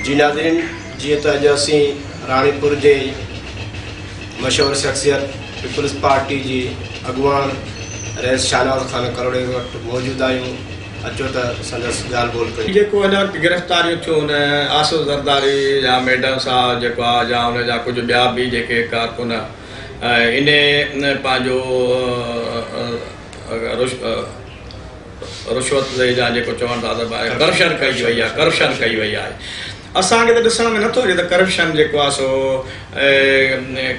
जी नाज़रीन, जी तो अॼु असीं राणीपुर जे मशहूर शख्सियत पीपल्स पार्टी जी अगवान रईस शाहनवाज़ खान करोड़े वटि मौजूद आहियूं। अचो त संदसि ॻाल्हि ॿोल कयूं। जेको हिन वक़्तु गिरफ़्तारियूं थियूं हुन आसिफ़ ज़रदारी या मैडम साहब जेको आहे या हुन जा कुझु ॿिया बि जेके कारकुन इन पंहिंजो रुश्वत जा जेको चवनि था त करप्शन कई वई आहे। असांखे त ॾिसण में नथो अचे त करप्शन जेको आहे सो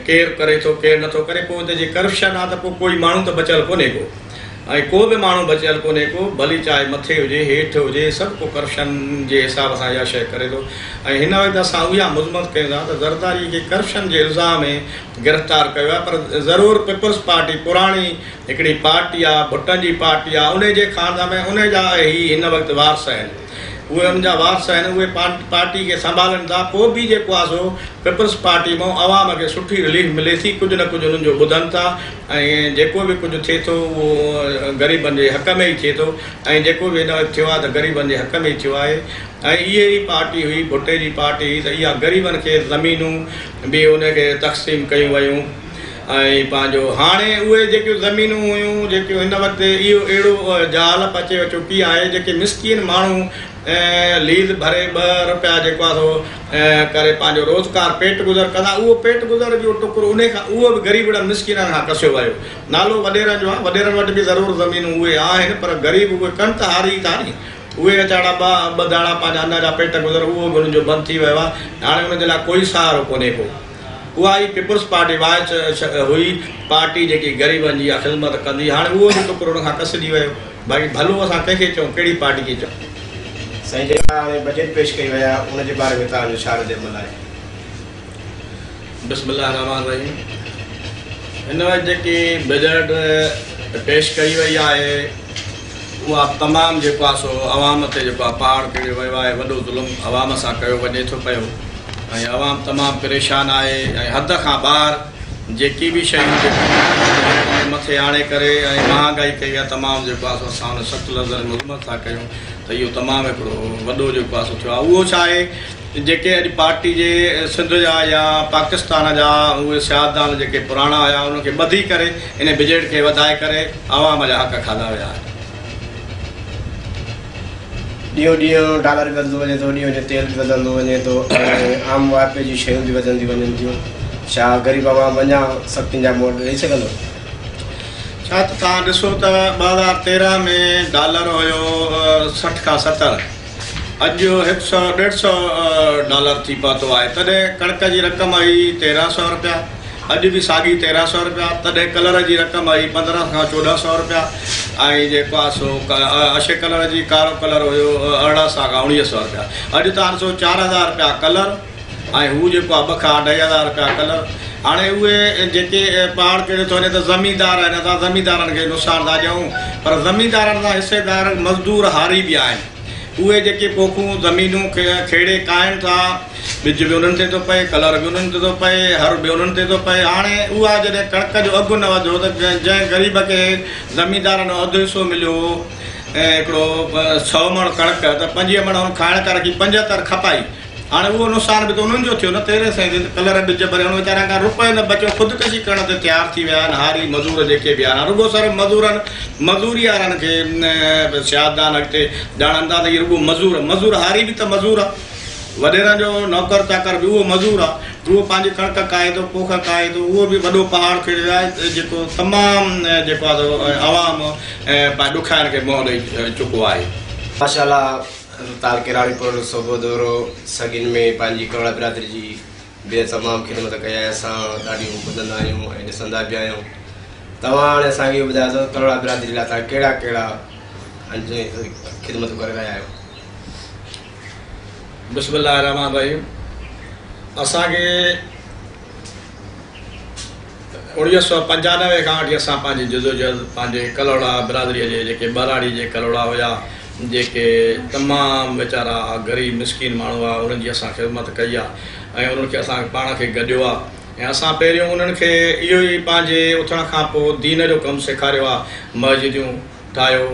केरु करे थो केरु नथो करे। पोइ त जे करप्शन आहे त पोइ कोई माण्हू त बचियल कोन्हे को, ऐं को बि माण्हू बचियल कोन्हे को, भली चाहे मथे हुजे हेठि हुजे, सभु को करप्शन जे हिसाब सां इहा शइ करे थो। ऐं हिन वक़्तु असां उहा मुज़मत कयूं था त ज़रदारी खे करप्शन जे इल्ज़ाम में गिरफ़्तार कयो आहे, पर ज़रूरु पीपल्स पार्टी पुराणी हिकिड़ी पार्टी आहे, भुटनि जी पार्टी आहे, उन जे खानदान में उन जा ई हिन वक़्तु वारस आहिनि, उहे उन जा वारस आहिनि, उहे पार्टी खे संभालनि था। पोइ बि जेको आहे सो पीपल्स पार्टी मां आवाम खे सुठी रिलीफ मिले थी, कुझु न कुझु उन्हनि जो ॿुधनि था, ऐं जेको बि कुझु थिए थो उहो ग़रीबनि जे हक़ में ई थिए थो, ऐं जेको बि हिन वक़्तु थियो आहे त ग़रीबनि जे हक़ में ई थियो आहे। ऐं इहा ई पार्टी हुई, भुटे जी पार्टी हुई, त इहा ग़रीबनि खे ज़मीनूं बि उनखे तक़सीम कयूं वयूं। ऐं पंहिंजो हाणे उहे जेकियूं ज़मीनूं हुयूं जेकियूं हिन वक़्तु इहो अहिड़ो जालप अचे चुकी आहे, जेके मिसकीन माण्हू लीज़ भरे 2 रुपया जेको आहे सो करे पंहिंजो रोज़गार पेट गुज़र कंदा, उहो पेट गुज़र जो टुकुर उन खां उहो बि ग़रीबनि मिसकीननि खां कसियो वियो। नालो वॾेरनि जो आहे, वॾेरनि वटि बि ज़रूरु ज़मीनूं उहे आहिनि, पर ग़रीब उहे कनि त हारी था नी, उहे वीचारा ॿ दाणा पंहिंजा अन्न जा पेट गुज़र उहो बि उन्हनि जो बंदि थी वियो आहे। हाणे उनजे लाइ कोई सहारो कोन्हे को। उहा ई पीपल्स पार्टी हुई, पार्टी जेकी ग़रीबनि जी ख़िदमत कंदी, हाणे उहो बि टुकुर उन खां कसिजी वियो। बाक़ी भलो असां कंहिंखे चऊं, कहिड़ी पार्टी खे चऊं। साईं, जेका हाणे बजट पेश कई विया उनजे बारे में तव्हांजो छा रद्दमल आहे? बिस्मिल्लाह रहमान रहीम। हिन वक़्तु जेकी बजट पेश कई वई आहे उहा तमामु जेको आहे सो अवाम ते जेको आहे पहाड़ किरियो वियो आहे, वॾो ज़ुल्म अवाम सां कयो वञे थो पियो, ऐं अवाम तमामु परेशान आहे। ऐं हद खां ॿाहिरि जेकी बि शयूं मथे आणे करे ऐं महांगाई कई आहे तमामु जेको आहे सो असां हुन सख़्तु लफ़्ज़नि मुज़मत था कयूं, त इहो तमामु हिकिड़ो वॾो जेको आहे सो थियो आहे। उहो छा आहे, जेके अॼु पार्टी जे सिंध जा या पाकिस्तान जा उहे सियासतदान जेके पुराणा हुया उनखे ॿधी करे इन बजट खे वधाए करे अवाम जा हक़ खाधा विया आहिनि। ॾींहों ॾींहुं डॉलर बि वधंदो वञे थो, ॾींहों ॾींहुं तेल बि वधंदो वञे थो, आम वाइपे जी शयूं बि वधंदी वञनि थियूं। छा ग़रीब आवाम अञा सख़्तियुनि जा मोड ॾेई सघंदो? छा त तव्हां ॾिसो त 2013 में डॉलर हुयो 60 खां 70, अॼु 100-150 डॉलर थी पहुतो आहे। तॾहिं कणक जी रक़म हुई 1300 रुपया, अॼु बि साॻी 1300 रुपया। तॾहिं कलर जी रक़म आई 1500 खां 1400 रुपया, ऐं जेको आहे सो अछे कलर जी कारो कलर हुयो 1800 खां 1900 रुपया। अॼु तव्हां ॾिसो 4000 रुपया कलर, ऐं हू जेको आहे 2 खां 2500 रुपया कलर। हाणे उहे जेके पहाड़ किरियो थो वञे त ज़मींदार आहिनि, असां ज़मींदारनि खे नुक़सानु था ॾियूं, पर ज़मींदारनि सां हिसेदार मज़दूर हारी बि आहिनि। उहे जेके पोखूं ज़मीनूं खेड़े काइनि था, ॿिज बि उन्हनि ते थो पए, कलर बि उन्हनि ते थो पए, हर बि उन्हनि ते थो पए। हाणे उहा जॾहिं कणक जो अघु न वधियो त जंहिं ग़रीब खे ज़मींदारनि अधु हिसो मिलियो ऐं हिकिड़ो 100 मण कणक त 25 मण खाइण करे रखी 75 खपाई। हाणे उहो नुक़सानु बि त उन्हनि जो थियो न, 1300 कलर ॿिज भरे उन वीचारनि खां रुपए न बचियो, ख़ुदिकशी करण ते तयारु थी विया आहिनि हारी मज़ूर जेके बि आहिनि। रुॻो सर मज़ूरी वारनि खे सियासतदान अॻिते ॼाणंदा त इहे रुॻो मज़ूर हारी बि त मज़ूर आहे, वॾेरनि जो नौकर चाकर बि उहो मज़ूर आहे, उहो पंहिंजी कणक काए थो, पोख काए थो, उहो बि वॾो पहाड़ किरियो आहे जेको तमामु जेको आहे अवाम पंहिंजे ॾुखाइण खे मुंहुं ॾेई चुको आहे। माशाल्लाह, ताल के राणीपुर सूबो दौरो सगिन में पंहिंजी करोड़ा बिरादरी जी बे तमामु ख़िदमत कई आहे। असां ॾाढियूं ॿुधंदा आहियूं ऐं ॾिसंदा बि आहियूं। तव्हां हाणे असांखे इहो ॿुधायो त करोड़ा बिरादरी लाइ तव्हां कहिड़ा कहिड़ा ख़िदमतूं करे रहिया आहियो? बिस्मिल्लाह रहमान रहीम। असांखे 1995 खां वठी असां पंहिंजी जदोजहद पंहिंजे कलोड़ा बिरादरीअ जे जेके बराड़ी जे कलोड़ा हुया, जेके तमामु वीचारा ग़रीब मिसकीन माण्हू हुआ, उन्हनि जी असां ख़िदमत कई आहे ऐं उन्हनि खे असां पाण खे गॾियो आहे। ऐं असां पहिरियों उन्हनि खे इहो ई पंहिंजे उथण खां पोइ दीन जो कमु सेखारियो आहे। मस्जिदियूं ठाहियो,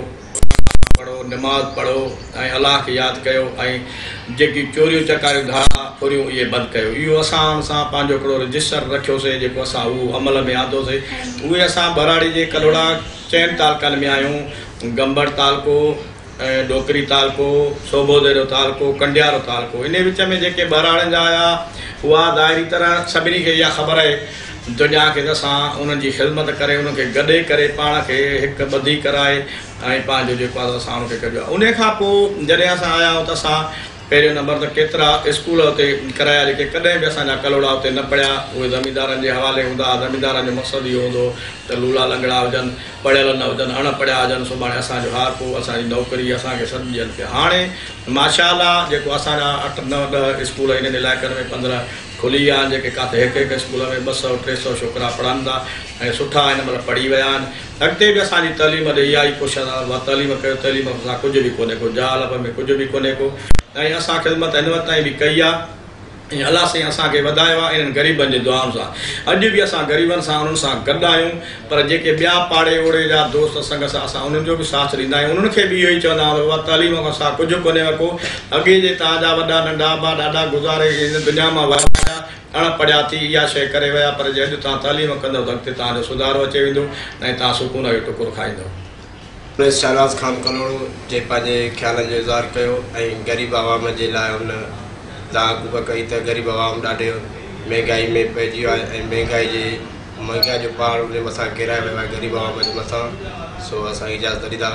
पढ़ो, नमाज़ पढ़ो ऐं अलाह खे यादि कयो ऐं जेकी चोरियूं चकारियूं धारा खोरियूं इहे बंदि कयो। इहो असां पंहिंजो हिकिड़ो रजिस्टर रखियोसीं जेको असां उहो अमल में आंदोसीं। उहे असां बराड़ी जे कलोड़ा चइनि तालुकनि में आहियूं, गंबड़ तालको, डोकरी तालको, सोबोदेरो तालको, कंडियारो तालको। इन विच में जेके बराड़नि जा आया उहा ज़ाहिरी तरह सभिनी खे इहा ख़बर आहे दुनिया खे त असां उन्हनि जी ख़िदमत करे उनखे गॾे करे पाण खे हिकु ॿधी कराए ऐं पंहिंजो जेको आहे असां उनखे कयो आहे। उन खां पोइ जॾहिं असां आया आहियूं त असां पहिरियों नंबर त केतिरा स्कूल हुते कराया जेके कॾहिं बि असांजा कलोड़ा हुते न पढ़िया, उहे ज़मींदारनि जे हवाले हूंदा। ज़मींदारनि जो मक़सदु इहो हूंदो त लूला लंगड़ा हुजनि, पढ़ियल न हुजनि, अणपढ़िया हुजनि, सुभाणे असांजो हार पोइ असांजी नौकिरी असांखे सॾु ॾियनि पिया। हाणे माशाअल्लाह जेको असांजा 8-9-10 स्कूल इन्हनि इलाइक़नि में 15 खुली विया आहिनि, जेके किथे हिकु स्कूल में 200-300 छोकिरा पढ़नि था ऐं सुठा हिन महिल पढ़ी विया आहिनि। अॻिते बि असांजी तइलीम ॾे इहा ई कोशिशि आहे, उहा तइलीम कयो। तइलीम सां कुझु बि कोन्हे को, जहालत में कुझु बि कोन्हे को। ऐं असां ख़िदमत हिन वक़्त ताईं बि कई आहे ऐं अलाह साईं असांखे वधायो आहे इन्हनि ग़रीबनि जी दुआउनि सां। अॼु बि असां ग़रीबनि सां उन्हनि सां गॾु आहियूं, पर जेके ॿिया पाड़े ओड़े जा दोस्त संग सां असां उन्हनि जो बि साथ ॾींदा आहियूं। उन्हनि खे बि इहो ई चवंदा आहियूं, उहा तइलीम खां असां कुझु कोन्हे को। अॻे जे तव्हांजा वॾा नंढा ॿा ॾाढा गुज़ारे हिन दुनिया मां विया, अणपढ़िया थी इहा शइ करे विया, पर जे अॼु तव्हां तइलीम कंदव त अॻिते तव्हांजो सुधारो अची वेंदो ऐं तव्हां सुकून जो टुकुर खाईंदव। शहनाज़ ख़ान कलोड़ो जे पंहिंजे ख़्यालनि जो इज़हार कयो ऐं ग़रीब आवाम जे लाइ हुन दाग़ कई त ग़रीब आवाम ॾाढे महांगाई में पइजी वियो आहे ऐं महांगाई जो पहाड़ उन मथां किराए वियो आहे ग़रीब आवाम जे मथां। सो असांखे इजाज़त ॾींदा।